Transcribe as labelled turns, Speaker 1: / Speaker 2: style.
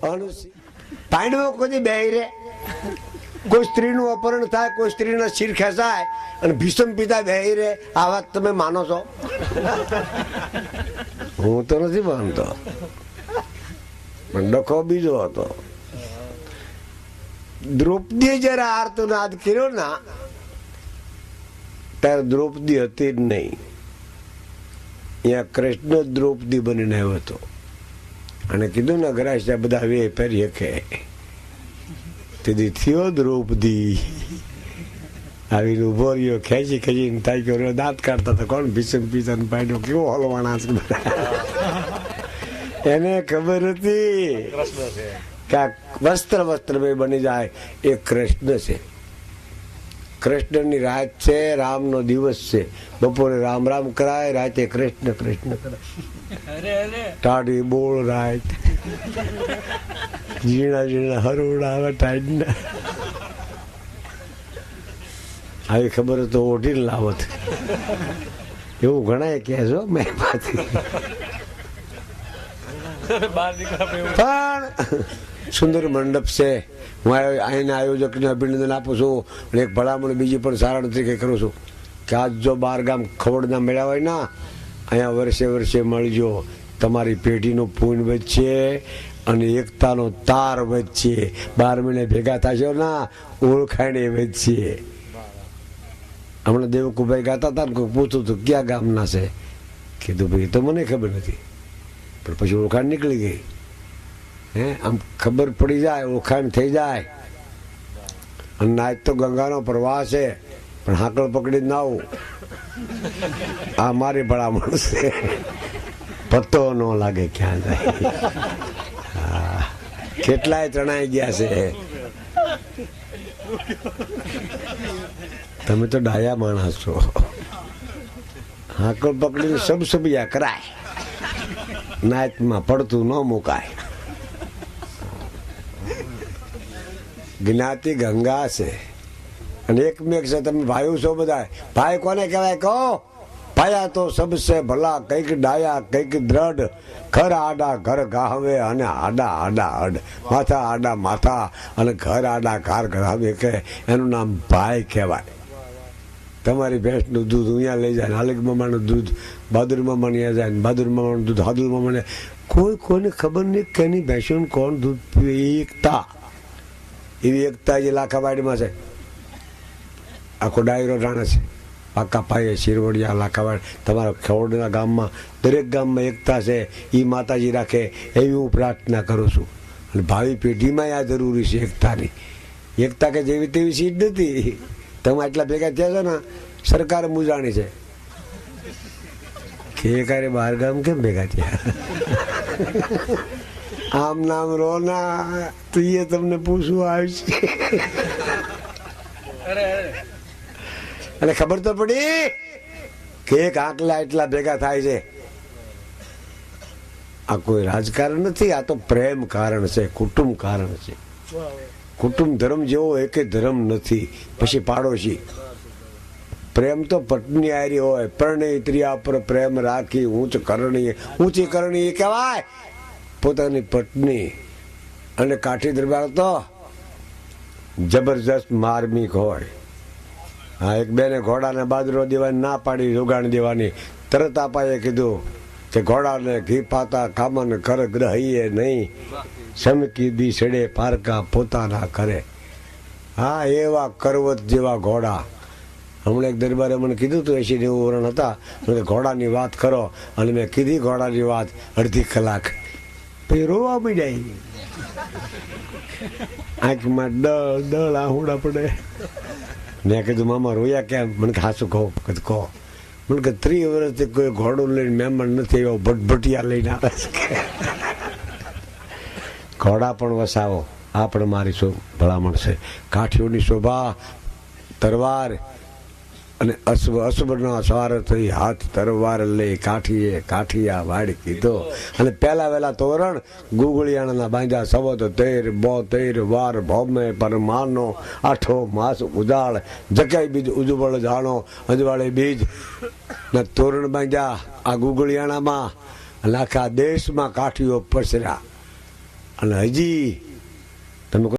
Speaker 1: પાણીમાં કોઈ બે રે, કોઈ સ્ત્રીનું અપહરણ થાય, કોઈ સ્ત્રીના શિર ખેંચાય અને ભીષમ પિતા બે રે, આ વાત તમે માનો છો? હું તો નથી માનતો, પણ ડખો બીજો હતો. દ્રૌપદીએ જયારે આર્તનાદ કર્યો ના, ત્યારે દ્રૌપદી હતી જ નહીં. અહીંયા કૃષ્ણ દ્રૌપદી બનીને આવ્યો હતો અને કીધું ને ઘરાશ બધા વે પહેરી હકે. તેથી થયો દ્રૌપદી આવીને ઉભો રહ્યો, ખેંચી ખેંચીને તાક્યો રહ્યો, દાંત કાઢતા હતા. કોણ ભીષમ પિતાને પાડ્યો, કેવો હલવાણા છે બધા. એને ખબર હતી કે આ વસ્ત્ર વસ્ત્રમય બની જાય એ કૃષ્ણ છે. કૃષ્ણની રાત છે, રામનો દિવસ છે. બપોરે રામ રામ કરાય, રાતે કૃષ્ણ કૃષ્ણ કરાય. ટાઢી બોળ રાત, ઝીણા ઝીણા હરોડા આવે ટાઈડના. આવી ખબર તો ઓઢીને લાવત, એવું ઘણા કે છો મેં પાછી. પણ સુંદર મંડપ છે. હું અહીંના આયોજકને અભિનંદન આપું છું અને એક ભલામણ બીજી પણ સારા તરીકે કરું છું કે આજ જો 12 ગામ ખવડના મેળા હોય ના, અહીંયા વર્ષે વર્ષે મળજો. તમારી પેઢીનું પૂન વચ્ચે અને એકતાનો તાર વચ્ચે 12 મહિને ભેગા થશો ના, ઓળખાણે વચ્ચે. હમણાં દેવકુભાઈ ગાતા હતા ને, કોઈ પૂછતું હતું ક્યાં ગામના છે, કીધું ભાઈ તો મને ખબર નથી, પણ પછી ઓળખાણ નીકળી ગઈ. હે આમ ખબર પડી જાય, ઓળખાણ થઈ જાય. અને આજ તો ગંગાનો પ્રવાહ છે, પણ હાકળ પકડી ના આવું. આ મારી ભલામણ છે, પત્તો ન લાગે ક્યાં જાય. હા, કેટલાય તણાઈ ગયા છે. તમે તો ડાયા માણસ છો. હાકળ પકડીને સબસબિયા કરાય, નાચમાં પડતું ન મુકાય. જ્ઞાતિ ગંગા છે અને એકમેક છે. તમે ભાઈઓ છો બધા. ભાઈ કોને કહેવાય કહો? ભાયા તો સબસે ભલા, કઈક ડાયા કઈક દ્રઢ. ઘર આડા ઘર ગાહવે અને આડા આડા અડ. માથા આડા માથા અને ઘર આડા કાર ગાહવે કે એનું નામ ભાઈ કહેવાય. તમારી ભેંસનું દૂધ અહીંયા લઈ જાય, હાલિક મામાનું દૂધ બહાદુર મામા ત્યાં જાય, બહાદુર મામાનું દૂધ હાદુર મામાને. કોઈને ખબર નહીં કે એની ભેંસોને કોણ દૂધ પીવે. એકતા, એવી એકતા જે લાખાવાડીમાં છે. આખો ડાયરો જાણે છે. પાકા પાયે શિરવડિયા લાખાવાડ, તમારા ખવડના ગામમાં દરેક ગામમાં એકતા છે. એ માતાજી રાખે એવી હું પ્રાર્થના કરું છું. અને ભાવિ પેઢીમાં આ જરૂરી છે એકતાની. એકતા કે જેવી તેવી સીટ નથી. તમે આટલા ભેગા થયા છો ને, સરકાર મૂંઝાણી છે કે એકારે 12 ગામ કેમ ભેગા થયા. આમ નામ રો ના તો એ તમને પૂછવું આવશે. અને ખબર તો પડી કે એક આટલા એટલા ભેગા થાય છે. આ કોઈ રાજકારણ નથી, આ તો પ્રેમ કારણ છે, કુટુંબ કારણ છે. કુટુંબ ધર્મ જેવો એકે ધર્મ નથી. પછી પાડોશી પ્રેમ તો પત્ની હારી હોય. પરણી ત્રિયા પર પ્રેમ રાખી ઊંચી કરણી કહેવાય પોતાની પત્ની. અને કાઠી દરબાર તો જબરજસ્ત માર્મિક હોય. હા, એક બેને ઘોડાને બાજરો દેવાની ના પાડી, જોગાણ દેવાની. તરત આપાએ કીધું કે ઘોડાને ઘી પાતા કામન કર ગ્રહીએ નહીં, સમકી દી સડે પારકા પોતાના કરે. હા, એવા કરવત જેવા ઘોડા. હમણાં એક દરબારે મને કીધું હતું, 80-90 વર્ષ હતા, ઘોડાની વાત કરો. અને મેં કીધી ઘોડાની વાત અડધી કલાક, પછી રોવા માંડ્યા. આંખમાં દળ આહુડા પડે. મેં કીધું મામા રોયા કેમ? મને હાસું કહો. કહો. મને કે 30 વર્ષથી કોઈ ઘોડું લઈને મહેમાન નથી આવ્યો, ભટભટિયા લઈને આવે છે. ઘોડા પણ વસાવો, આ પણ મારી ભલામણ છે. કાઠીઓની શોભા તરવાર અને અસબરના સવાર થઈ હાથ તરવાર લઈ કાઠીએ કાઠિયા વાડી કીધો. અને પહેલા વહેલા તોરણ ગુગળિયાણા બાંધ્યા. સવત 13 72 વાર ભૌમે પર માનો, 8 માસ ઉજાળ જકાઈ બીજ ઉજવળ જાણો. અજવાળે બીજ ના તોરણ બાંધ્યા આ ગુગળિયાણામાં. અને આખા દેશમાં કાઠીઓ પસર્યા. અને હજી તમે